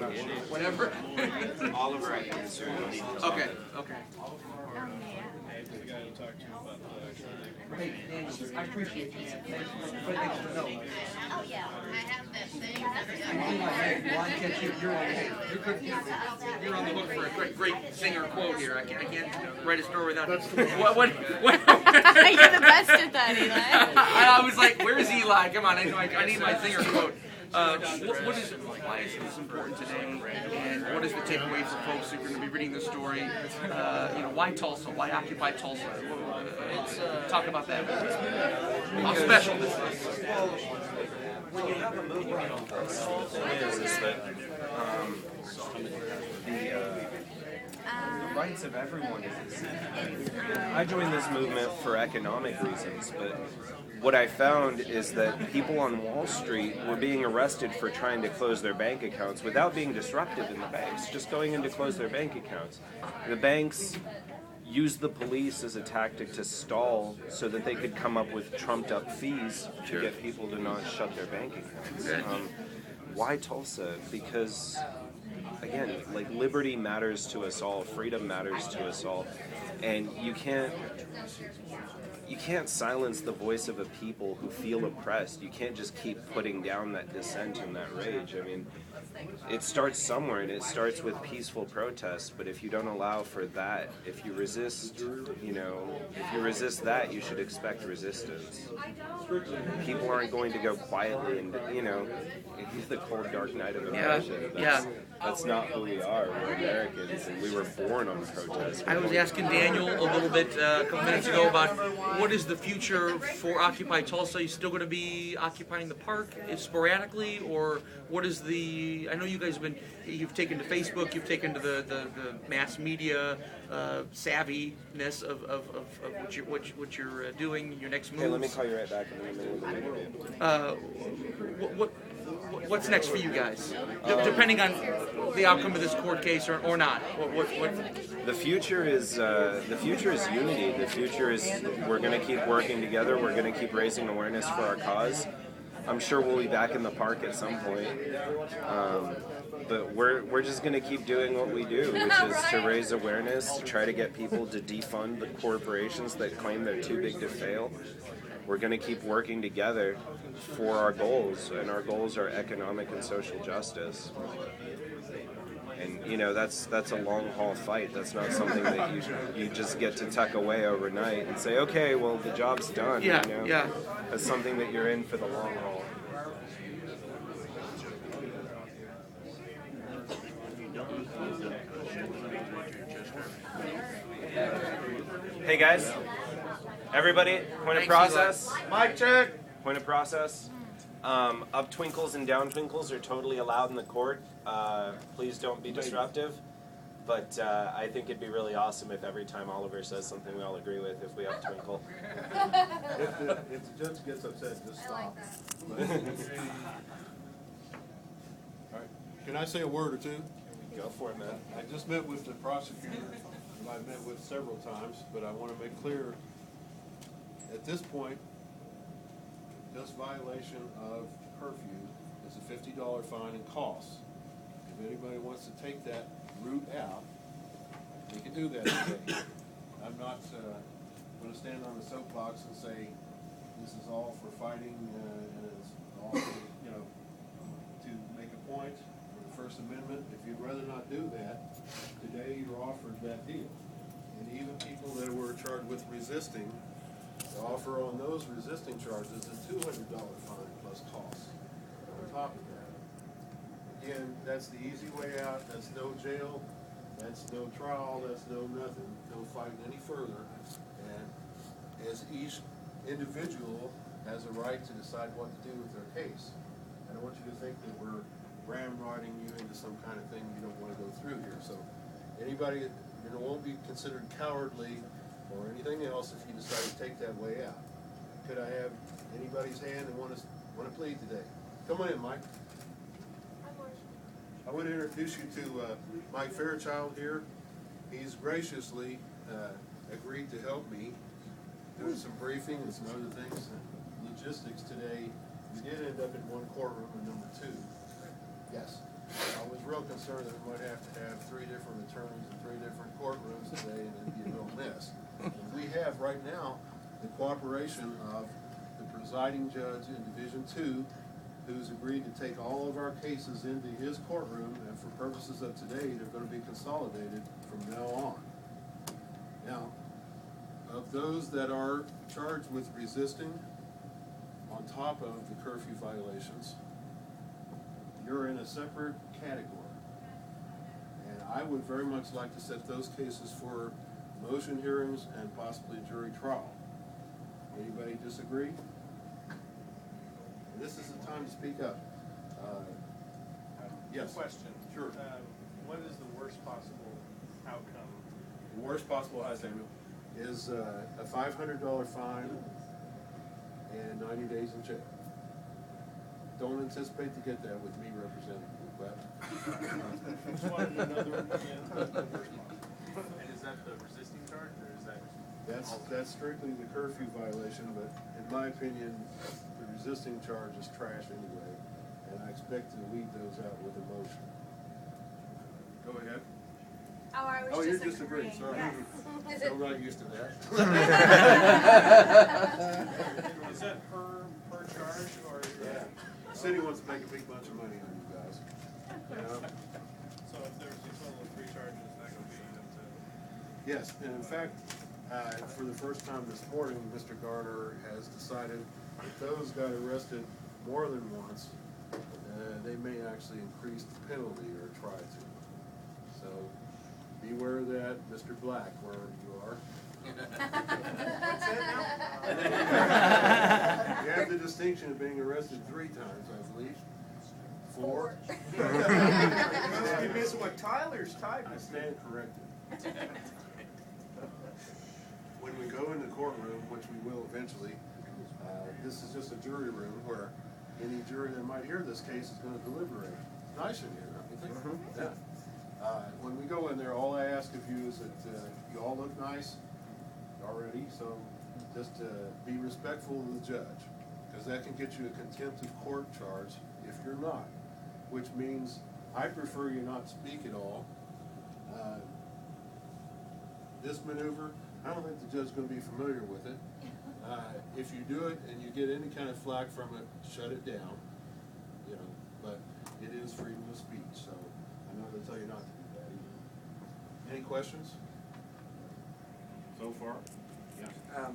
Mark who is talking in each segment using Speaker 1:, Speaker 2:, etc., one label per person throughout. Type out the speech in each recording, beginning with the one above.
Speaker 1: Whatever.
Speaker 2: Oliver, I think, sir.
Speaker 1: Okay. Okay.
Speaker 3: Hey, Daniel, I appreciate you. Thanks for letting us know.
Speaker 4: Oh, yeah, I have that thing.
Speaker 3: Well, I catch you. You're okay.
Speaker 1: You're on the hook for a great singer quote here. I can't write a story without. What?
Speaker 4: You're the best at that, Eli.
Speaker 1: I was like, "Where's Eli? Come on, I need my singer quote." Why is this important today, and what is the takeaway for folks who are going to be reading the story? Why Tulsa? Why Occupy Tulsa? Talk about that. How special this is.
Speaker 2: Well, when you have a movement like this, the thing is that the rights of everyone is. I joined this movement for economic reasons, but what I found is that people on Wall Street were being arrested for trying to close their bank accounts without being disruptive in the banks, just going in to close their bank accounts. The banks used the police as a tactic to stall so that they could come up with trumped up fees to get people to not shut their bank accounts. Why Tulsa? Because, again, like, liberty matters to us all, freedom matters to us all, and you can't silence the voice of a people who feel oppressed. You can't just keep putting down that dissent and that rage. I mean, it starts somewhere, and it starts with peaceful protests, but if you don't allow for that, if you resist, that, you should expect resistance. People aren't going to go quietly and, the cold, dark night of oppression. That's not who we are. We're Americans, and we were born on protest.
Speaker 1: I was asking Daniel a little bit a couple minutes ago about what is the future for Occupy Tulsa. Are you still going to be occupying the park sporadically, or what is the? I know you guys you've taken to Facebook, you've taken to the mass media savviness of what you're doing, your next moves.
Speaker 2: Hey, let me call you right back in the middle of the interview.
Speaker 1: What's next for you guys? Depending on the outcome of this court case or not.
Speaker 2: The future is unity. The future is we're going to keep working together. We're going to keep raising awareness for our cause. I'm sure we'll be back in the park at some point. But we're just going to keep doing what we do, which is to raise awareness, to try to get people to defund the corporations that claim they're too big to fail. We're going to keep working together for our goals, and our goals are economic and social justice. And that's a long haul fight. That's not something that you just get to tuck away overnight and say, okay, well, the job's done.
Speaker 1: Yeah.
Speaker 2: That's something that you're in for the long haul. Hey guys, everybody, point of process.
Speaker 3: Mic check.
Speaker 2: Point of process. Up twinkles and down twinkles are totally allowed in the court. Please don't be disruptive. But I think it'd be really awesome if every time Oliver says something we all agree with, if we up twinkle.
Speaker 5: If the judge gets upset, just stop. All right. Can I say a word or two?
Speaker 2: Go for it, man.
Speaker 5: I just met with the prosecutor, who I've met with several times, but I want to make clear, at this point, this violation of curfew is a $50 fine and costs. If anybody wants to take that route out, they can do that today. I'm not going to stand on the soapbox and say this is all for fighting and it's all to make a point for the First Amendment. If you'd rather not do that, today you're offered that deal. And even people that were charged with resisting, the offer on those resisting charges is a $200 fine plus costs on top of that. Again, that's the easy way out. That's no jail. That's no trial. That's no nothing. No fighting any further. And as each individual has a right to decide what to do with their case. I don't want you to think that we're ramrodding you into some kind of thing you don't want to go through here. So anybody won't be considered cowardly or anything else if you decide to take that way out. Could I have anybody's hand that want to plead today? Come on in, Mike. I want to introduce you to Mike Fairchild here. He's graciously agreed to help me doing some briefing and some other things. Logistics today, we did end up in one courtroom in number 2. Yes. I was real real concerned that we might have to have 3 different attorneys in 3 different courtrooms today, and it'd be a real mess. And we have right now the cooperation of the presiding judge in Division 2, who's agreed to take all of our cases into his courtroom, and for purposes of today, they're going to be consolidated from now on. Now, of those that are charged with resisting, on top of the curfew violations, you're in a separate category. And I would very much like to set those cases for motion hearings and possibly jury trial. Anybody disagree? And this is the time to speak up. Yes.
Speaker 6: Question.
Speaker 5: Sure.
Speaker 6: What is the worst possible outcome?
Speaker 5: The worst possible, Samuel, is a $500 fine and 90 days in jail. Don't anticipate to get that with me representing you, but.
Speaker 6: Just wanted another one again. And is that the resisting charge, or is that?
Speaker 5: That's strictly the curfew violation, but in my opinion, the resisting charge is trash anyway, and I expect to weed those out with a motion. Go ahead.
Speaker 7: Oh, I was
Speaker 5: Oh, you're
Speaker 7: just
Speaker 5: disagreeing, sorry.
Speaker 7: Yes.
Speaker 5: I'm not used to that.
Speaker 6: Is that per charge, or?
Speaker 5: Yeah. The city wants to make a big bunch of money on you guys. You know?
Speaker 6: So if there's a total of 3 charges, that could be up to?
Speaker 5: Yes, and in fact, for the first time this morning, Mr. Garner has decided that those got arrested more than once, they may actually increase the penalty or try to. So beware of that, Mr. Black, wherever you are. You have the distinction of being arrested 3 times, I believe. 4.
Speaker 6: You missed what Tyler's typing.
Speaker 5: I stand corrected. When we go in the courtroom, which we will eventually, this is just a jury room where any jury that might hear this case is going to deliberate. It's nice in here, don't you think? Yeah. When we go in there, all I ask of you is that you all look nice already, so just be respectful of the judge, because that can get you a contempt of court charge if you're not, which means I prefer you not speak at all. This maneuver, I don't think the judge's going to be familiar with it. If you do it and you get any kind of flack from it, shut it down. You know, but it is freedom of speech, so I know they'll tell you not to do that either. Any questions so far? Yeah.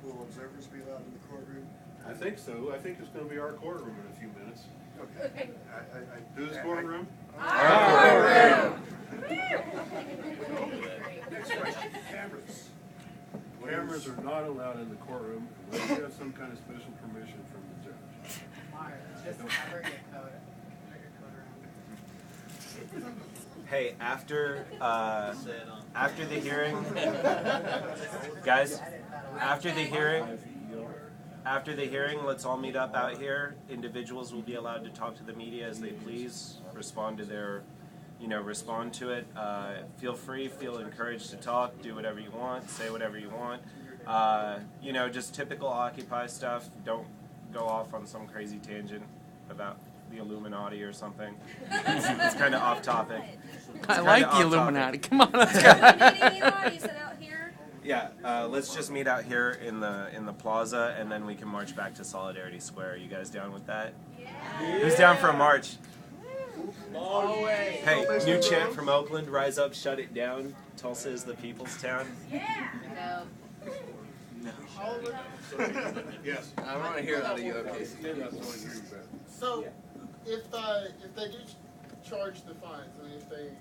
Speaker 8: Will observers be allowed in the courtroom?
Speaker 5: I think so. I think it's going to be our courtroom in a few minutes.
Speaker 8: Okay.
Speaker 5: Whose courtroom?
Speaker 8: Next question, cameras.
Speaker 5: Cameras are not allowed in the courtroom unless you have some kind of special permission from the judge.
Speaker 2: Hey, after the hearing, guys, after the hearing, let's all meet up out here. Individuals will be allowed to talk to the media as they please, respond to it. Feel free, feel encouraged to talk, do whatever you want, say whatever you want. Just typical Occupy stuff. Don't go off on some crazy tangent about the Illuminati or something. It's kind of off topic.
Speaker 1: I like the Illuminati. Come on, let's go.
Speaker 2: Yeah, let's just meet out here in the plaza, and then we can march back to Solidarity Square. You guys down with that? Yeah. Who's down for a march? Hey, new chant from Oakland: "Rise up, shut it down. Tulsa is the people's town."
Speaker 4: Yeah.
Speaker 2: No.
Speaker 5: Yes.
Speaker 9: I want to hear that of you, okay?
Speaker 8: So, if they do charge the fines, I mean, if they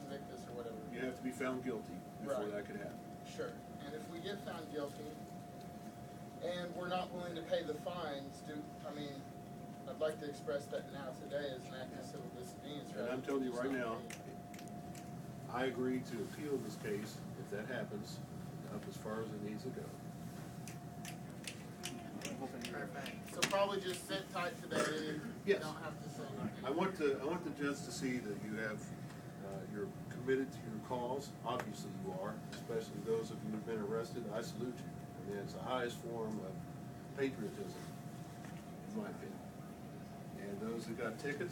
Speaker 8: convict us or whatever.
Speaker 5: You have to be found guilty before that could happen.
Speaker 8: Sure. And if we get found guilty, and we're not willing to pay the fines, I'd like to express that now today as an act of civil disobedience.
Speaker 5: And I'm telling you right now, I agree to appeal this case, if that happens, up as far as it needs to go.
Speaker 8: So probably just sit tight today and
Speaker 5: Yes.
Speaker 8: don't have to say anything.
Speaker 5: I want the judge to see that you have, you're committed to your cause. Obviously you are, especially those of you who've been arrested. I salute you. I mean, it's the highest form of patriotism, in my opinion. And those who got tickets,